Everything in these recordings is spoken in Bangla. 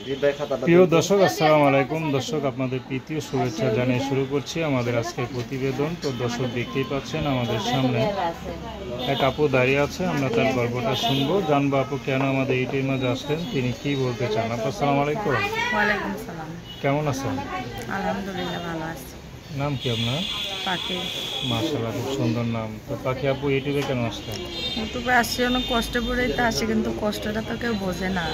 প্রিয় দর্শক, আসসালামু আলাইকুম। দর্শক, আপনাদের প্রীতীয় শুভেচ্ছা জানিয়ে শুরু করছি আমাদের আজকের প্রতিবেদন। তো দর্শক, দেখতেই পাচ্ছেন আমাদের সামনে এক আপু দাঁড়িয়ে আছে। আমরা তার গল্পটা শুনবো, জানবো আপু কেন আমাদের এইটির মাঝে আসলেন, তিনি কি বলতে চান। আপু আসসালামু আলাইকুম। ওয়ালাইকুম সালাম। কেমন আছেন? আলহামদুলিল্লাহ, ভালো আছি। নাম কি আপনার? পাখি। মাশাআল্লাহ, খুব সুন্দর নাম। তো পাখি আপু, ইউটিউবে কেন আসলেন? ইউটিউবে আসছি অনেক কষ্ট করেই তো আসে, কিন্তু কষ্টটা তো কেউ বোঝে না।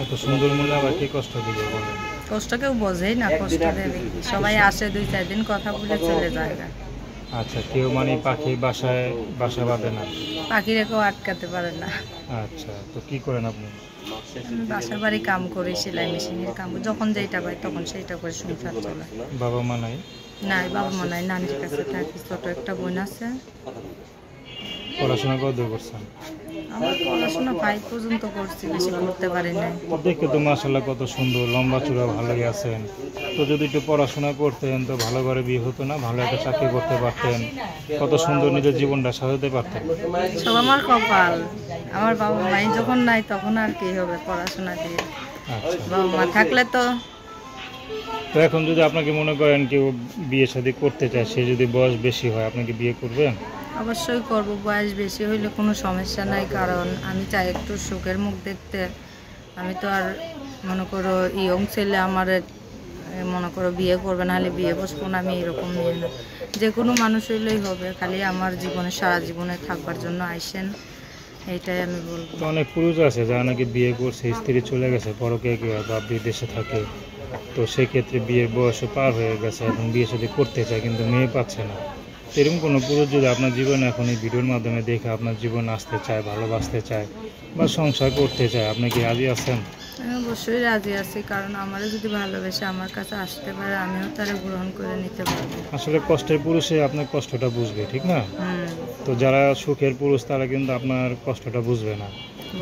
এত সুন্দর মনে আবার কি কষ্ট দিবে বলেন? কষ্ট কেউ বোঝেই না, কষ্ট দেবে কি? সবাই আসে 2-4 দিন কথা বলে চলে যায়। আচ্ছা, কেউ মানে পাখি বাসায় বাসা বাঁধে না? পাখিরে কেউ আটকাতে পারে না। আচ্ছা, তো কি করেন আপনি? আমি বাসার বাড়ি কাম করি, সেলাই মেশিনের কাম করি। যখন যেটা পাই তখন সেইটা করে সংসার চলে। বাবা মা নাই? নাই, বাবা মা নাই, নানির কাছে থাকি। ছোট একটা বোন আছে। পড়াশোনা কত করছেন? আমার পড়াশোনা 5 পর্যন্ত করছি, বেশি করতে পারি নাই। দেখে তো মাশাআল্লাহ কত সুন্দর, লম্বা চূড়া, ভালোই আছেন। তো যদি একটু পড়াশোনা করতেন তো ভালো করে বিয়ে হতো না? ভালো একটা চাকরি করতে পারতেন, কত সুন্দর নিজের জীবনটা সাজাতে পারতেন। সব আমার কপাল। আমার বাবা মাই যখন নাই তখন আর কি হবে পড়াশোনা দিয়ে? আচ্ছা, বাবা মা থাকলে তো। তো এখন যদি আপনাকে মনে করেন কেউ বিয়ে শাদী করতে চায়, সে যদি বয়স বেশি হয়, আপনি কি বিয়ে করবেন? অবশ্যই করব, বয়স বেশি হইলে কোনো সমস্যা নাই, কারণ আমি চাই একটু সুখের মুখ দেখতে। আমি তো আর মনে করো ইয়ং ছেলে আমার মনে করো বিয়ে করবে, না হলে বিয়ে বসবো না, আমি এরকম নিয়ে না। যে কোনো মানুষ হইলেই হবে, খালি আমার জীবনে সারা জীবনে থাকবার জন্য আইসেন, এইটাই আমি বলবো। তো অনেক পুরুষ আছে যারা নাকি বিয়ে করছে, স্ত্রী চলে গেছে পরকে বা বিদেশে থাকে, তো সেক্ষেত্রে বিয়ের বয়সও পার হয়ে গেছে, এখন বিয়ে শাদী করতে চায় কিন্তু মেয়ে পাচ্ছে না। এরকম কোনো পুরুষ যদি আপনার জীবনে এখন এই ভিডিওর মাধ্যমে দেখে আপনার জীবন আসতে চায়, ভালোবাসতে চায় বা সংসার করতে চায়, আপনি কি রাজি আছেন? আমি অবশ্যই রাজি আছি, কারণ আমারও যদি ভালোবেসে আমার কাছে আসতে পারে, আমিও তারা গ্রহণ করে নিতে পারবো। আসলে কষ্টের পুরুষে আপনার কষ্টটা বুঝবে, ঠিক না? তো যারা সুখের পুরুষ তারা কিন্তু আপনার কষ্টটা বুঝবে না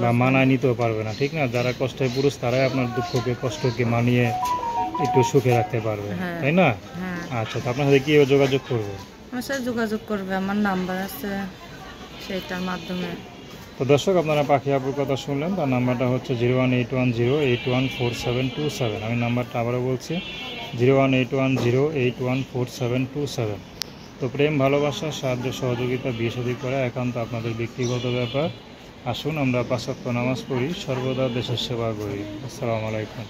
বা মানায় নিতেও পারবে না, ঠিক না? যারা কষ্টের পুরুষ তারাই আপনার দুঃখকে, কষ্টকে মানিয়ে একটু সুখে রাখতে পারবে, হ্যাঁ, তাই না? হ্যাঁ। আচ্ছা, তো আপনার সাথে কীভাবে যোগাযোগ করবো? আমার সাথে যোগাযোগ করবে, আমার নাম্বার আছে, সেইটার মাধ্যমে। তো দর্শক, আপনারা পাখি আপুর কথা শুনলেন। তার নাম্বারটা হচ্ছে 01810814727। আমি নাম্বারটা আবারও বলছি, 01810814727। তো প্রেম, ভালোবাসা, সাহায্য, সহযোগিতা, বিয়ে শাদী করা একান্ত আপনাদের ব্যক্তিগত ব্যাপার। আসুন আমরা 5 ওয়াক্ত নামাজ পড়ি, সর্বদা দেশের সেবা করি। আসসালামু আলাইকুম।